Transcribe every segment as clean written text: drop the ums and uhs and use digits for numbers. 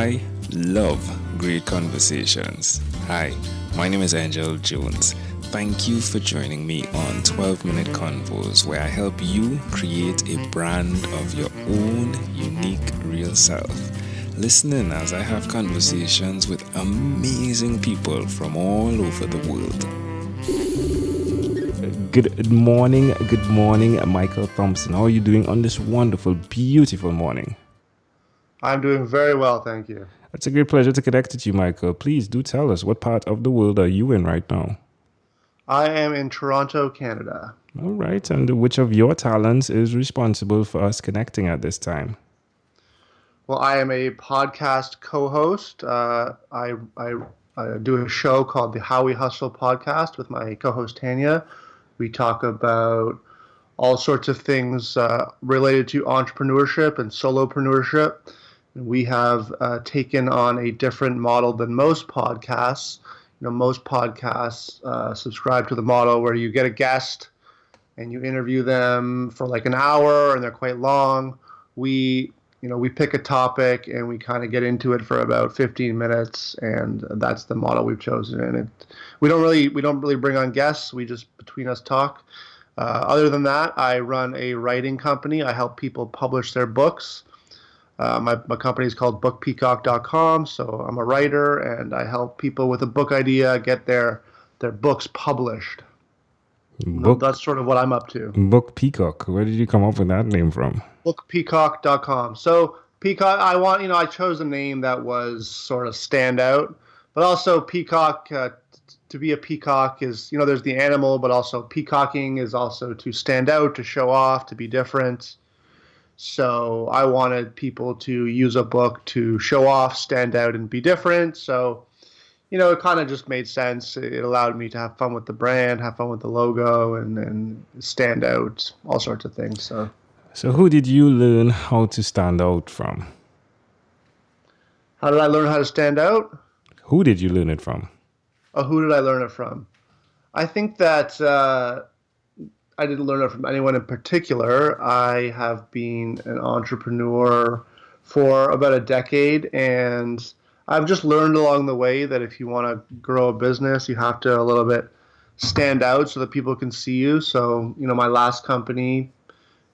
I love great conversations. Hi, my name is Angel Jones. Thank you for joining me on 12-Minute Convos, where I help you create a brand of your own unique real self. Listen in as I have conversations with amazing people from all over the world. Good morning, Michael Thompson. How are you doing on this wonderful, beautiful morning? I'm doing very well, thank you. It's a great pleasure to connect with you, Michael. Please do tell us, what part of the world are you in right now? I am in Toronto, Canada. All right, and which of your talents is responsible for us connecting at this time? Well, I am a podcast co-host. I do a show called the How We Hustle podcast with my co-host Tanya. We talk about all sorts of things related to entrepreneurship and solopreneurship. We have taken on a different model than most podcasts. Most podcasts subscribe to the model where you get a guest and you interview them for like an hour and they're quite long. We pick a topic and we kind of get into it for about 15 minutes, and that's the model we've chosen. And we don't really bring on guests. We just between us talk. Other than that, I run a writing company. I help people publish their books. My company is called bookpeacock.com. So I'm a writer and I help people with a book idea get their books published. That's sort of what I'm up to. Book Peacock. Where did you come up with that name from? Bookpeacock.com. So Peacock, I chose a name that was sort of stand out, but also peacock, to be a peacock is, there's the animal, but also peacocking is also to stand out, to show off, to be different. So I wanted people to use a book to show off, stand out, and be different. So, it kind of just made sense. It allowed me to have fun with the brand, have fun with the logo, and stand out, all sorts of things. So who did you learn how to stand out from? How did I learn how to stand out? Who did you learn it from? Oh, who did I learn it from? I think that I didn't learn it from anyone in particular. I have been an entrepreneur for about a decade, and I've just learned along the way that if you want to grow a business, you have to a little bit stand out so that people can see you. So, my last company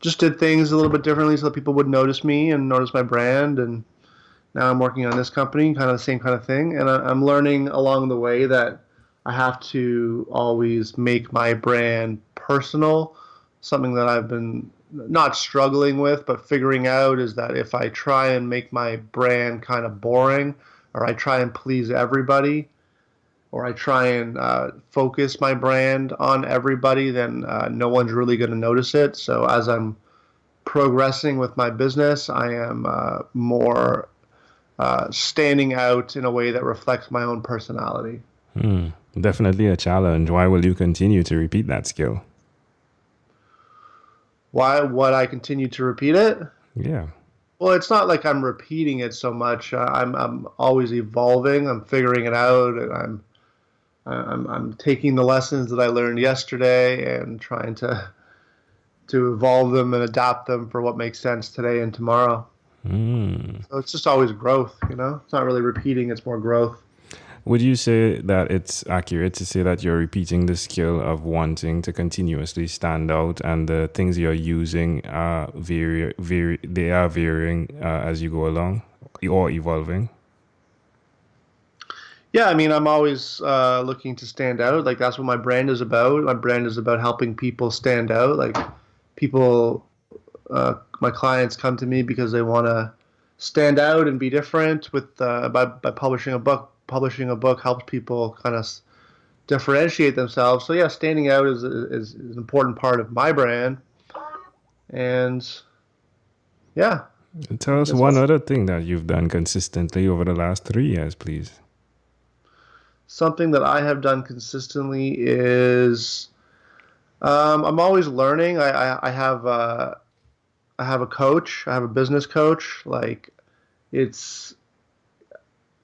just did things a little bit differently so that people would notice me and notice my brand. And now I'm working on this company, kind of the same kind of thing. And I'm learning along the way that I have to always make my brand personal. Something that I've been not struggling with, but figuring out is that if I try and make my brand kind of boring, or I try and please everybody, or I try and focus my brand on everybody, then no one's really going to notice it. So as I'm progressing with my business, I am more standing out in a way that reflects my own personality. Definitely a challenge. Why will you continue to repeat that skill? Why would I continue to repeat it? Yeah. Well, it's not like I'm repeating it so much. I'm always evolving. I'm figuring it out, and I'm taking the lessons that I learned yesterday and trying to evolve them and adapt them for what makes sense today and tomorrow. So it's just always growth, It's not really repeating, it's more growth. Would you say that it's accurate to say that you're repeating the skill of wanting to continuously stand out, and the things you're using are varying as you go along or evolving? Yeah, I'm always looking to stand out. Like, that's what my brand is about. My brand is about helping people stand out. Like, people, my clients come to me because they want to stand out and be different by publishing a book. Publishing a book helps people kind of differentiate themselves. So yeah, standing out is an important part of my brand. And yeah. Tell us one other thing that you've done consistently over the last 3 years, please. Something that I have done consistently is I'm always learning. I have a coach. I have a business coach. Like, it's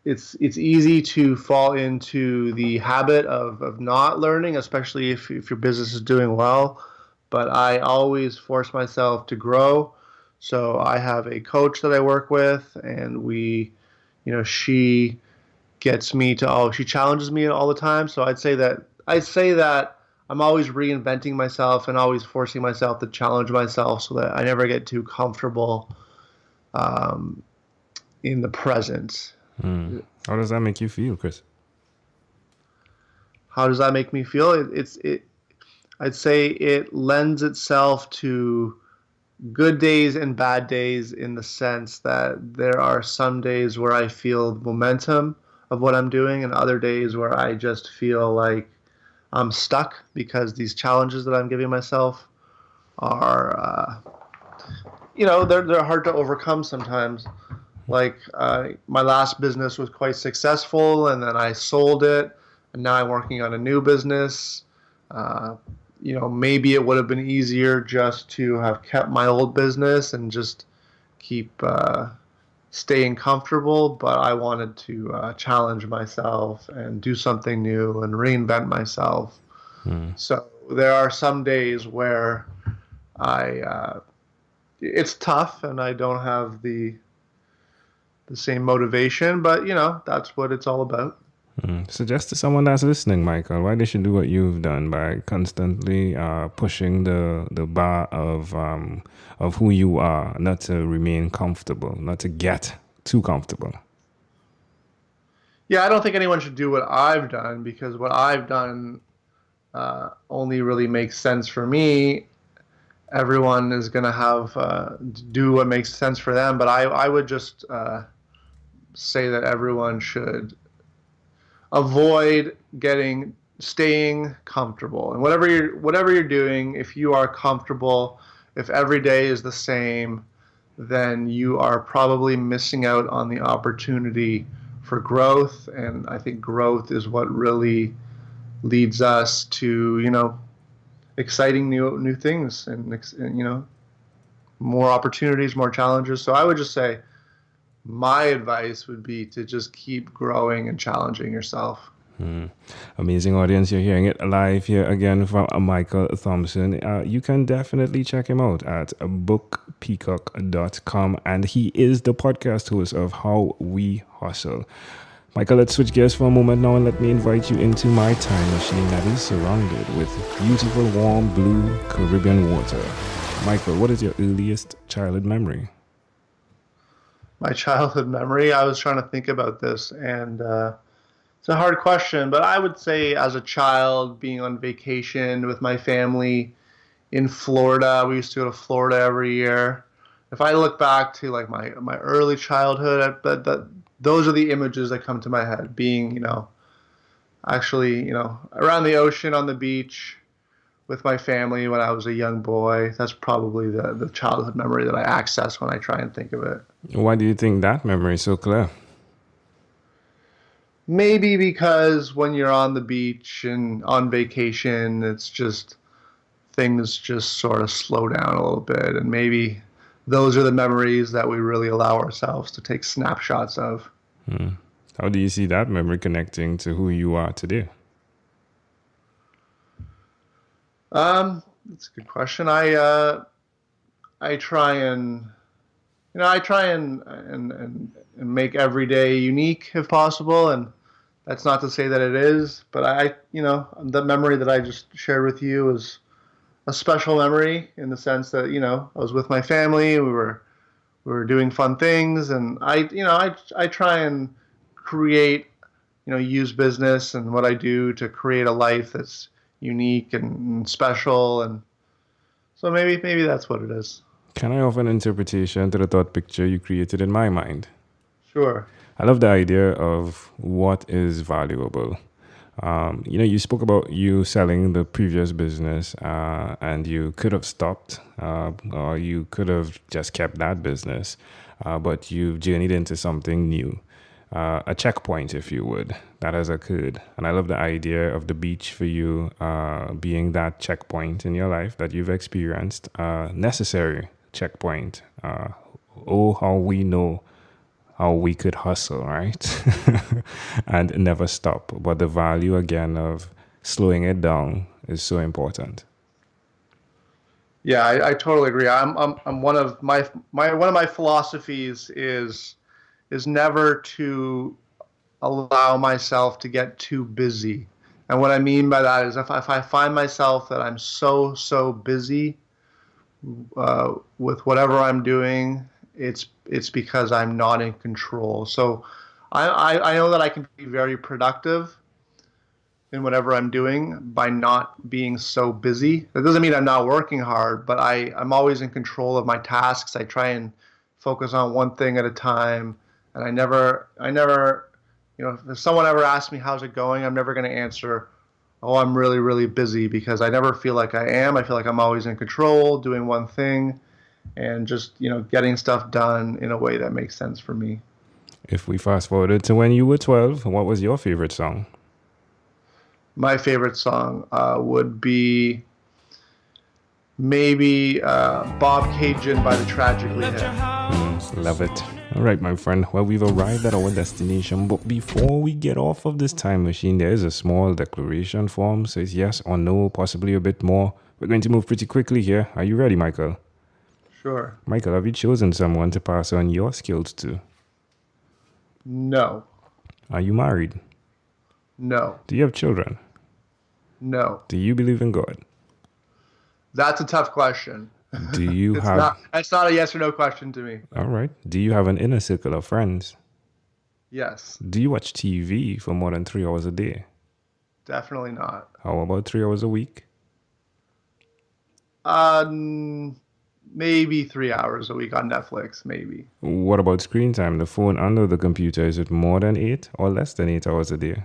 easy to fall into the habit of not learning, especially if your business is doing well. But I always force myself to grow. So I have a coach that I work with, and we she gets me to, she challenges me all the time. So I'd say that I'm always reinventing myself and always forcing myself to challenge myself so that I never get too comfortable um, in the present. How does that make you feel, Chris? How does that make me feel? I'd say it lends itself to good days and bad days in the sense that there are some days where I feel momentum of what I'm doing and other days where I just feel like I'm stuck because these challenges that I'm giving myself are, they're hard to overcome sometimes. Like my last business was quite successful, and then I sold it, and now I'm working on a new business. Uh, maybe it would have been easier just to have kept my old business and just keep staying comfortable, but I wanted to challenge myself and do something new and reinvent myself. So there are some days where it's tough and I don't have the same motivation, but that's what it's all about. Suggest to someone that's listening, Michael, why they should do what you've done by constantly pushing the bar of who you are, not to remain comfortable, not to get too comfortable. Yeah, I don't think anyone should do what I've done because what I've done only really makes sense for me. Everyone is going to have do what makes sense for them, but I would just say that everyone should avoid staying comfortable. And whatever you're doing, if you are comfortable, if every day is the same, then you are probably missing out on the opportunity for growth. And I think growth is what really leads us to, exciting new things and more opportunities, more challenges. So I would just say my advice would be to just keep growing and challenging yourself. Amazing audience. You're hearing it live here again from Michael Thompson. You can definitely check him out at bookpeacock.com. And he is the podcast host of How We Hustle. Michael, let's switch gears for a moment now and let me invite you into my time machine that is surrounded with beautiful, warm, blue Caribbean water. Michael, what is your earliest childhood memory? My childhood memory, I was trying to think about this, and it's a hard question, but I would say as a child, being on vacation with my family in Florida, we used to go to Florida every year. If I look back to like my early childhood, those are the images that come to my head. Being, actually, around the ocean on the beach with my family when I was a young boy. That's probably the childhood memory that I access when I try and think of it. Why do you think that memory is so clear? Maybe because when you're on the beach and on vacation, it's just things just sort of slow down a little bit. And maybe those are the memories that we really allow ourselves to take snapshots of. How do you see that memory connecting to who you are today? That's a good question. I try and and make every day unique if possible, and that's not to say that it is, but the memory that I just shared with you is a special memory in the sense that, I was with my family, we were doing fun things, and I try and create, use business and what I do to create a life that's unique and special, and so maybe that's what it is. Can I offer an interpretation to the thought picture you created in my mind? Sure. I love the idea of what is valuable. You spoke about you selling the previous business, and you could have stopped, or you could have just kept that business, but you've journeyed into something new. A checkpoint, if you would, that has occurred. And I love the idea of the beach for you being that checkpoint in your life that you've experienced, necessary checkpoint. How we know how we could hustle, right? And never stop. But the value, again, of slowing it down is so important. Yeah, I totally agree. I'm one of my philosophies is is never to allow myself to get too busy. And what I mean by that is if I find myself that I'm so busy with whatever I'm doing, it's because I'm not in control. So I know that I can be very productive in whatever I'm doing by not being so busy. That doesn't mean I'm not working hard, but I'm always in control of my tasks. I try and focus on one thing at a time, and I never, if someone ever asks me how's it going, I'm never going to answer, oh, I'm really busy, because I never feel like I am. I feel like I'm always in control, doing one thing, and just, getting stuff done in a way that makes sense for me. If we fast forwarded to when you were 12, what was your favorite song? My favorite song would be maybe Bob Cajun by the Tragically Hip. Love it. All right, my friend. Well, we've arrived at our destination, but before we get off of this time machine, there is a small declaration form. Says yes or no, possibly a bit more. We're going to move pretty quickly here. Are you ready, Michael? Sure. Michael, have you chosen someone to pass on your skills to? No. Are you married? No. Do you have children? No. Do you believe in God? That's a tough question. Do you That's not a yes or no question to me. All right. Do you have an inner circle of friends? Yes. Do you watch TV for more than 3 hours a day? Definitely not. How about 3 hours a week? Maybe 3 hours a week on Netflix, maybe. What about screen time? The phone under the computer, is it more than 8 or less than 8 hours a day?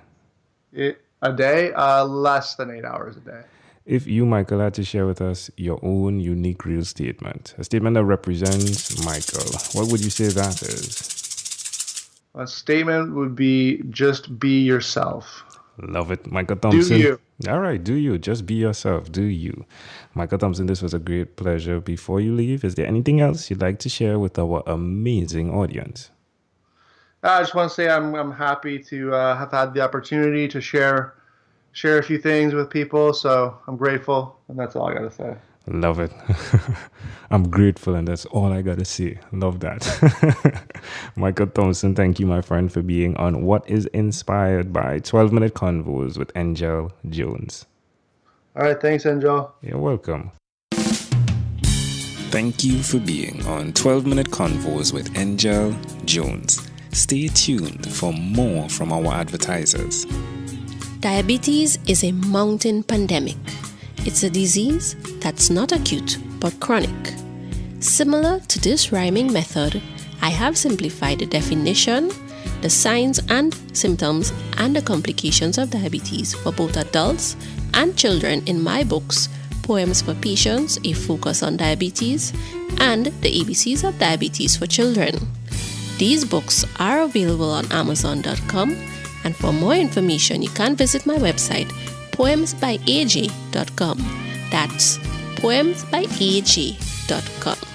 A day? Less than 8 hours a day. If you, Michael, had to share with us your own unique real statement, a statement that represents Michael, what would you say that is? A statement would be just be yourself. Love it. Michael Thompson. Do you. All right, do you. Just be yourself. Do you. Michael Thompson, this was a great pleasure. Before you leave, is there anything else you'd like to share with our amazing audience? I just want to say I'm happy to have had the opportunity to share a few things with people. So I'm grateful, and that's all I got to say. Love it. I'm grateful, and that's all I got to say. Love that. Michael Thompson, thank you, my friend, for being on What is Inspired by 12-Minute Convos with Angel Jones. All right. Thanks, Angel. You're welcome. Thank you for being on 12-Minute Convos with Angel Jones. Stay tuned for more from our advertisers. Diabetes is a mountain pandemic. It's a disease that's not acute but chronic. Similar to this rhyming method, I have simplified the definition, the signs and symptoms, and the complications of diabetes for both adults and children in my books, Poems for Patients, A Focus on Diabetes, and The ABCs of Diabetes for Children. These books are available on Amazon.com, and for more information, you can visit my website, poemsbyaj.com. That's poemsbyaj.com.